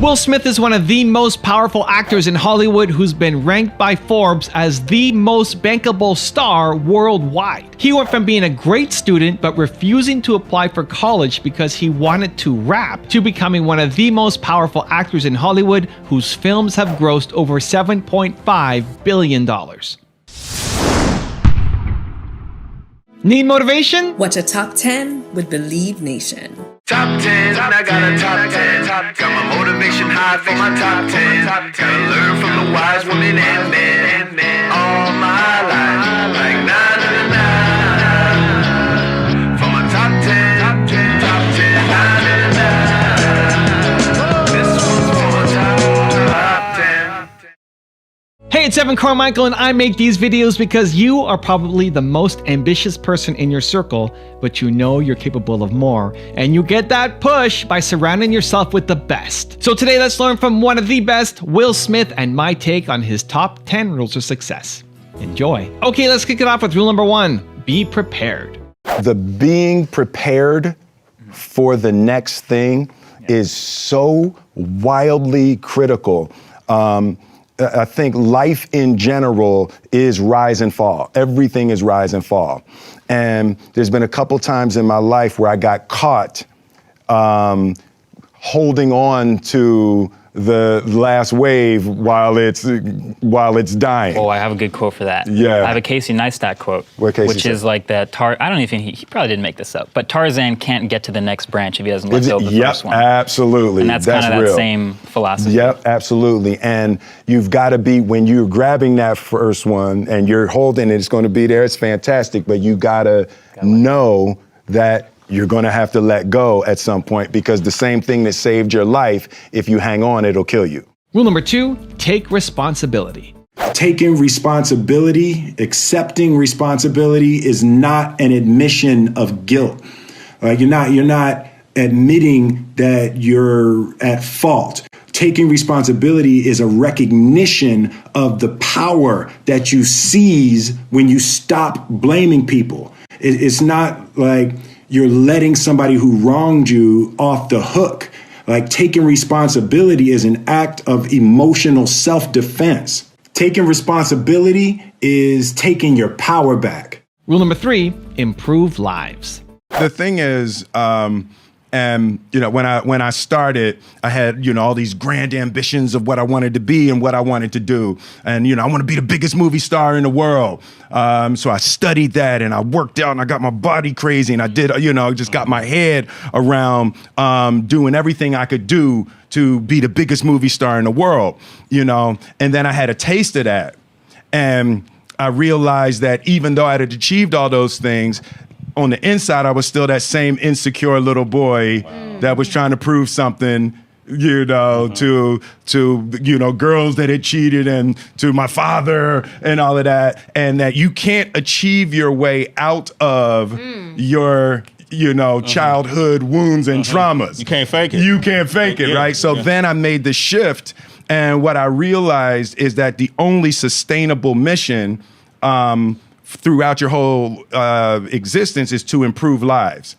Will Smith is one of the most powerful actors in Hollywood who's been ranked by Forbes as the most bankable star worldwide. He went from being a great student but refusing to apply for college because he wanted to rap to becoming one of the most powerful actors in Hollywood whose films have grossed over $7.5 billion. Need motivation? Watch a top 10 with Believe Nation. Top 10, I got a top 10. Got my motivation high for my top 10. Gotta learn from the wise women and men. All my life, like na na na na. For my top 10, top 10, na na na na. This one's for my top 10. Hey, it's Carmichael, and I make these videos because you are probably the most ambitious person in your circle, but you know you're capable of more, and you get that push by surrounding yourself with the best. So today, let's learn from one of the best, Will Smith, and my take on his top 10 rules of success. Enjoy. Okay, let's kick it off with rule number 1, be prepared. The being prepared for the next thing is so wildly critical. I think life in general is rise and fall. Everything is rise and fall. And there's been a couple times in my life where I got caught holding on to the last wave while it's dying. Oh, I have a good quote for that. Yeah. I have a Casey Neistat quote. What Casey which said? is like that I don't even think he probably didn't make this up, but Tarzan can't get to the next branch if he doesn't let go of the first one. Absolutely. And that's kind of that real. same philosophy. Yep, absolutely. And you've got to be, when you're grabbing that first one and you're holding it, it's going to be there, it's fantastic, but you got to know that you're going to have to let go at some point, because the same thing that saved your life, if you hang on, it'll kill you. Rule number 2, take responsibility. Taking responsibility, accepting responsibility is not an admission of guilt. Like you're not admitting that you're at fault. Taking responsibility is a recognition of the power that you seize when you stop blaming people. It's not like you're letting somebody who wronged you off the hook. Like taking responsibility is an act of emotional self-defense. Taking responsibility is taking your power back. Rule number 3, improve lives. The thing is, and when I started, I had all these grand ambitions of what I wanted to be and what I wanted to do, and I want to be the biggest movie star in the world. So I studied that and I worked out and I got my body crazy and I did, just got my head around doing everything I could do to be the biggest movie star in the world. And then I had a taste of that, and I realized that even though I had achieved all those things, on the inside, I was still that same insecure little boy that was trying to prove something, to girls that had cheated and to my father and all of that. And that you can't achieve your way out of your, childhood wounds and traumas. You can't fake it. You can't fake it, right? So then I made the shift. And what I realized is that the only sustainable mission throughout your whole existence is to improve lives.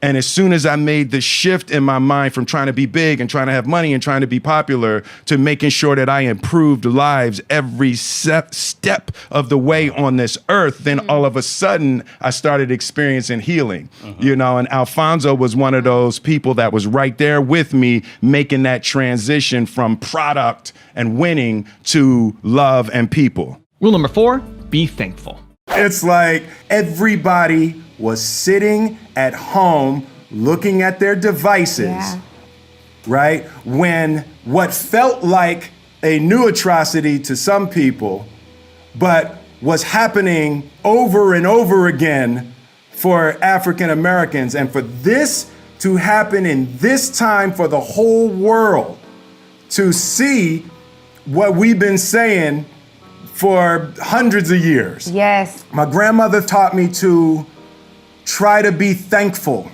And as soon as I made the shift in my mind from trying to be big and trying to have money and trying to be popular to making sure that I improved lives every step of the way on this earth, then all of a sudden I started experiencing healing. And Alfonso was one of those people that was right there with me, making that transition from product and winning to love and people. Rule number 4, be thankful. It's like everybody was sitting at home looking at their devices, right? When what felt like a new atrocity to some people, but was happening over and over again for African Americans. And for this to happen in this time for the whole world to see what we've been saying for hundreds of years. Yes. My grandmother taught me to try to be thankful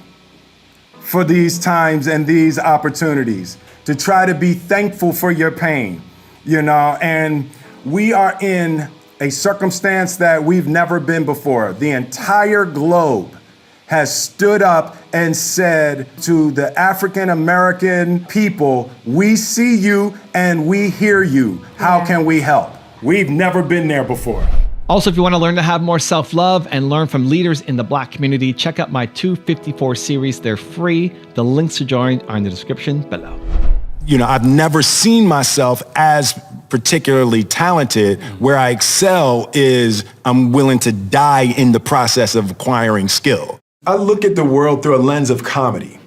for these times and these opportunities, to try to be thankful for your pain, and we are in a circumstance that we've never been before. The entire globe has stood up and said to the African American people, we see you and we hear you. How can we help? We've never been there before. Also, if you want to learn to have more self-love and learn from leaders in the Black community, check out my 254 series. They're free. The links to join are in the description below. You know, I've never seen myself as particularly talented. Where I excel is I'm willing to die in the process of acquiring skill. I look at the world through a lens of comedy,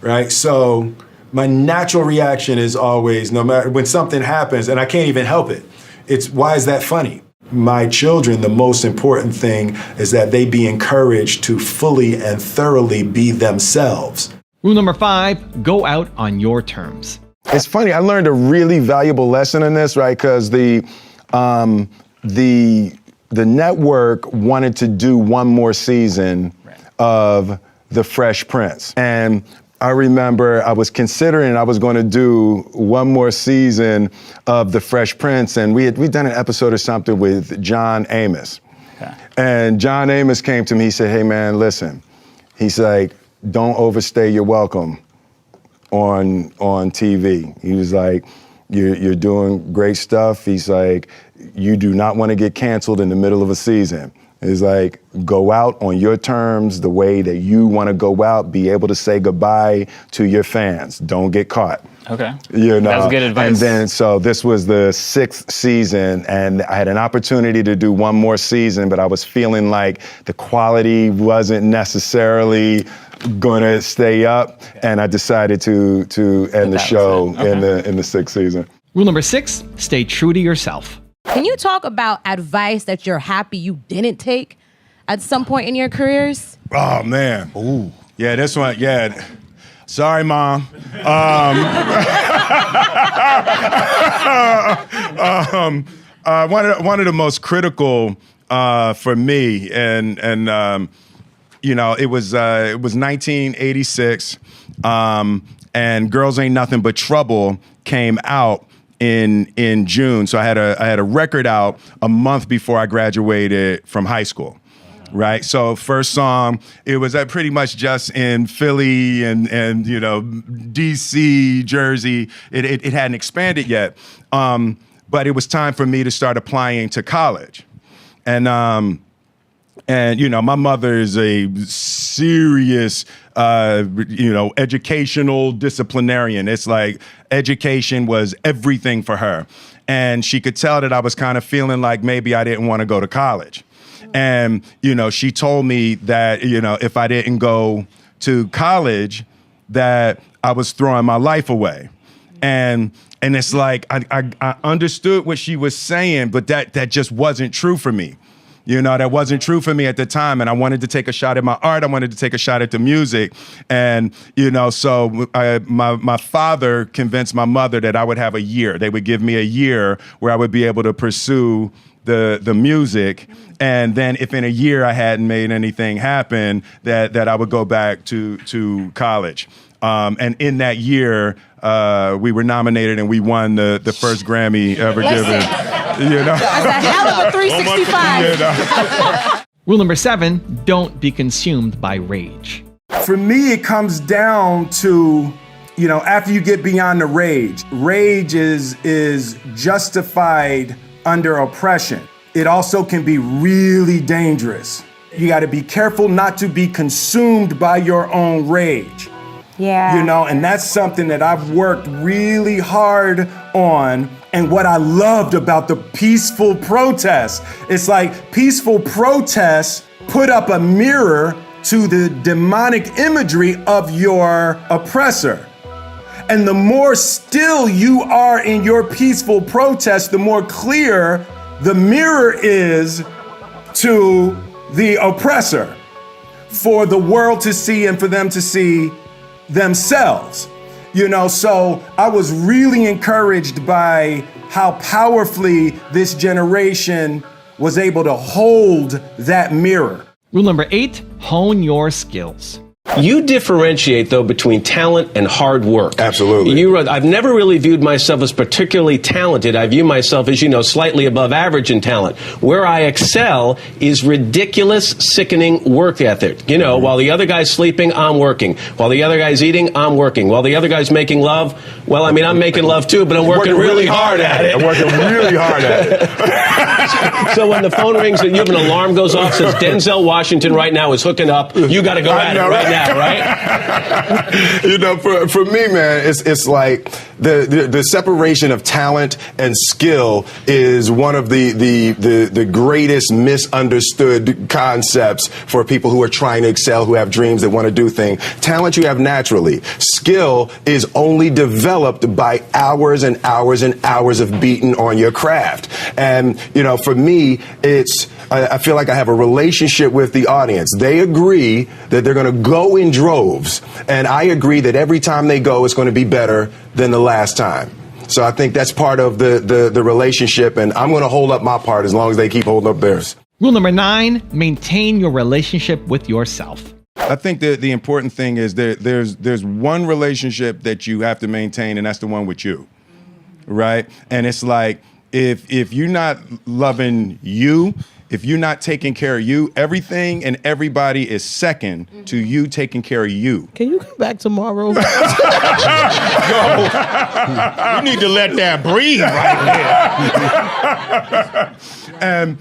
right? So my natural reaction is always, no matter when something happens, and I can't even help it, it's why is that funny? My children, the most important thing is that they be encouraged to fully and thoroughly be themselves. Rule number 5, go out on your terms. It's funny, I learned a really valuable lesson in this, right? Because the network wanted to do one more season of The Fresh Prince. And I remember I was considering I was going to do one more season of The Fresh Prince, and we'd done an episode or something with John Amos. Okay. And John Amos came to me, he said, hey man, listen. He's like, don't overstay your welcome on TV. He was like, you're doing great stuff. He's like, you do not want to get canceled in the middle of a season. It's like, go out on your terms, the way that you want to go out, be able to say goodbye to your fans. Don't get caught. Okay. You know? That's good advice. And then, so this was the 6th season, and I had an opportunity to do one more season, but I was feeling like the quality wasn't necessarily gonna stay up, and I decided to end the show in the 6th season. Rule number 6, stay true to yourself. Can you talk about advice that you're happy you didn't take at some point in your careers? Oh man, ooh, yeah, this one, yeah. Sorry, Mom. One of the most critical for me, and you know, it was 1986, and Girls Ain't Nothing But Trouble came out in June. So I had a record out a month before I graduated from high school. Right. So first song, it was pretty much just in Philly and you know, DC, Jersey. It hadn't expanded yet. But it was time for me to start applying to college. And you know, my mother is a serious, you know, educational disciplinarian. It's like education was everything for her. And she could tell that I was kind of feeling like maybe I didn't want to go to college. And, you know, she told me that, you know, if I didn't go to college, that I was throwing my life away. And it's like, I understood what she was saying, but that just wasn't true for me. You know, that wasn't true for me at the time. And I wanted to take a shot at my art. I wanted to take a shot at the music. And, you know, so my father convinced my mother that I would have a year. They would give me a year where I would be able to pursue the music. And then if in a year I hadn't made anything happen, that I would go back to college. And in that year, we were nominated and we won the first Grammy ever given. You know? That's a hell of a 365. You know? Rule number 7, don't be consumed by rage. For me, it comes down to, you know, after you get beyond the rage is justified under oppression. It also can be really dangerous. You got to be careful not to be consumed by your own rage. Yeah. You know, and that's something that I've worked really hard on. And what I loved about the peaceful protests, it's like peaceful protests put up a mirror to the demonic imagery of your oppressor. And the more still you are in your peaceful protest, the more clear the mirror is to the oppressor for the world to see and for them to see themselves. You know, so I was really encouraged by how powerfully this generation was able to hold that mirror. Rule number 8, hone your skills. You differentiate, though, between talent and hard work. Absolutely. I've never really viewed myself as particularly talented. I view myself as, slightly above average in talent. Where I excel is ridiculous, sickening work ethic. While the other guy's sleeping, I'm working. While the other guy's eating, I'm working. While the other guy's making love, well, I'm making love too, but I'm working really hard at it. I'm working really hard at it. So when the phone rings and you have an alarm goes off, says Denzel Washington right now is hooking up, you got to go at it right now. Right? For me, man, it's like the separation of talent and skill is one of the greatest misunderstood concepts for people who are trying to excel, who have dreams, that want to do things. Talent you have naturally. Skill is only developed by hours and hours and hours of beating on your craft. And, for me, I feel like I have a relationship with the audience. They agree that they're going to go in droves, and I agree that every time they go, it's going to be better than the last time. So I think that's part of the relationship, and I'm going to hold up my part as long as they keep holding up theirs. Rule number 9, maintain your relationship with yourself. I think that the important thing is there's one relationship that you have to maintain, and that's the one with you, right? And it's like, if you're not loving you, if you're not taking care of you, everything and everybody is second to you taking care of you. Can you come back tomorrow? Yo, you need to let that breathe right there. And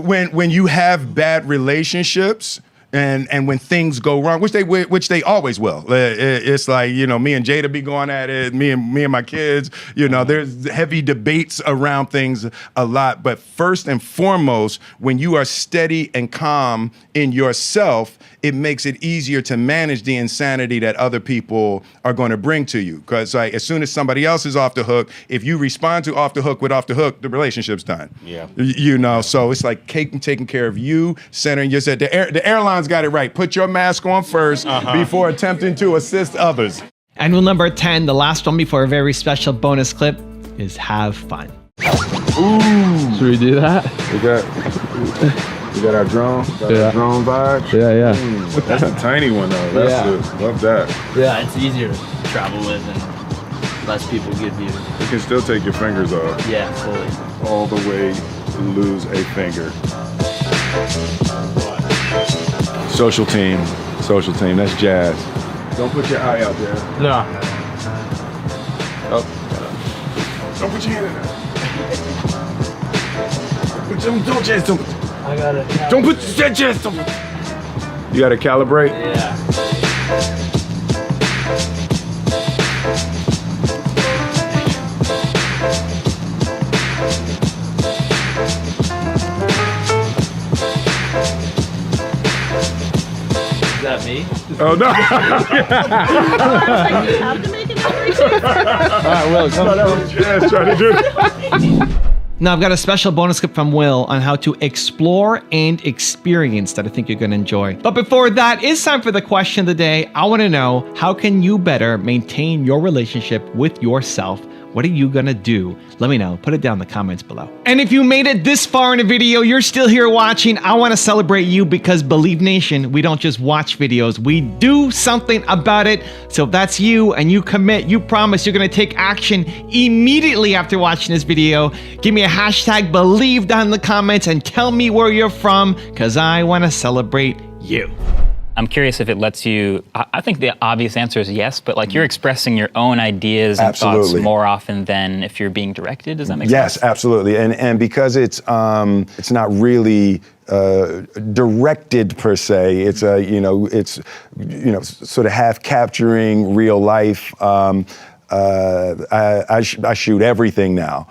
when you have bad relationships, and when things go wrong, which they always will, it's like, me and Jada be going at it, me and my kids, there's heavy debates around things a lot. But first and foremost, when you are steady and calm in yourself, it makes it easier to manage the insanity that other people are going to bring to you. Because as soon as somebody else is off the hook, if you respond to off the hook with off the hook, the relationship's done. Yeah. So it's like taking care of you, centering yourself. The airline's got it right. Put your mask on first before attempting to assist others. And rule number 10, the last one before a very special bonus clip, is have fun. Ooh. Should we do that? We got our drone. Our drone vibe. Yeah. That's a tiny one though. Love that. Yeah, it's easier to travel with and less people give you. You can still take your fingers off. Yeah, fully. All the way to lose a finger. Social team. That's jazz. Don't put your eye out there. No. Oh. Don't put your hand in there. Don't jazz. I got it. Don't put your jazz. You got to calibrate. Yeah. Is that me? Oh no! You have to make it every chance. All right, Will, come on. Jazz trying to do it. Now, I've got a special bonus clip from Will on how to explore and experience that I think you're going to enjoy. But before that, it's time for the question of the day. I want to know, how can you better maintain your relationship with yourself? What are you gonna do? Let me know. Put it down in the comments below. And if you made it this far in the video, you're still here watching, I want to celebrate you, because Believe Nation, we don't just watch videos, we do something about it. So if that's you and you commit, you promise you're gonna take action immediately after watching this video, give me a hashtag Believe down in the comments and tell me where you're from, because I want to celebrate you. I'm curious if it lets you, I think the obvious answer is yes, but like you're expressing your own ideas and thoughts more often than if you're being directed. Does that make sense? Yes, absolutely. And because it's not really directed per se, it's sort of half capturing real life. I shoot everything now.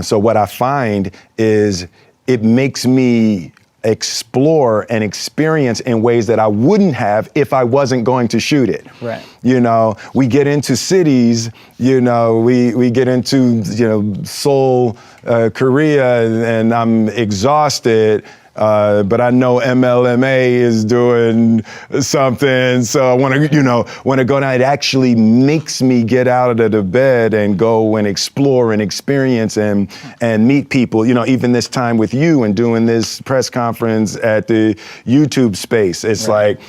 So what I find is it makes me explore and experience in ways that I wouldn't have if I wasn't going to shoot it. Right. We get into cities, we get into, Seoul, Korea, and I'm exhausted. but I know MLMA is doing something, so I want to go down. It actually makes me get out of the bed and go and explore and experience and meet people. Even this time with you and doing this press conference at the YouTube space, it's like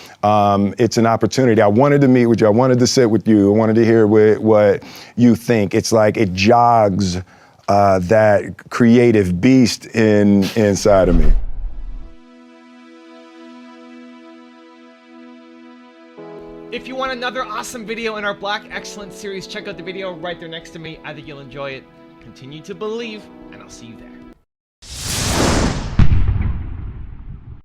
it's an opportunity. I wanted to meet with you. I wanted to sit with you. I wanted to hear what you think. It's like it jogs that creative beast inside of me. If you want another awesome video in our Black Excellence series, check out the video right there next to me. I think you'll enjoy it. Continue to believe, and I'll see you there.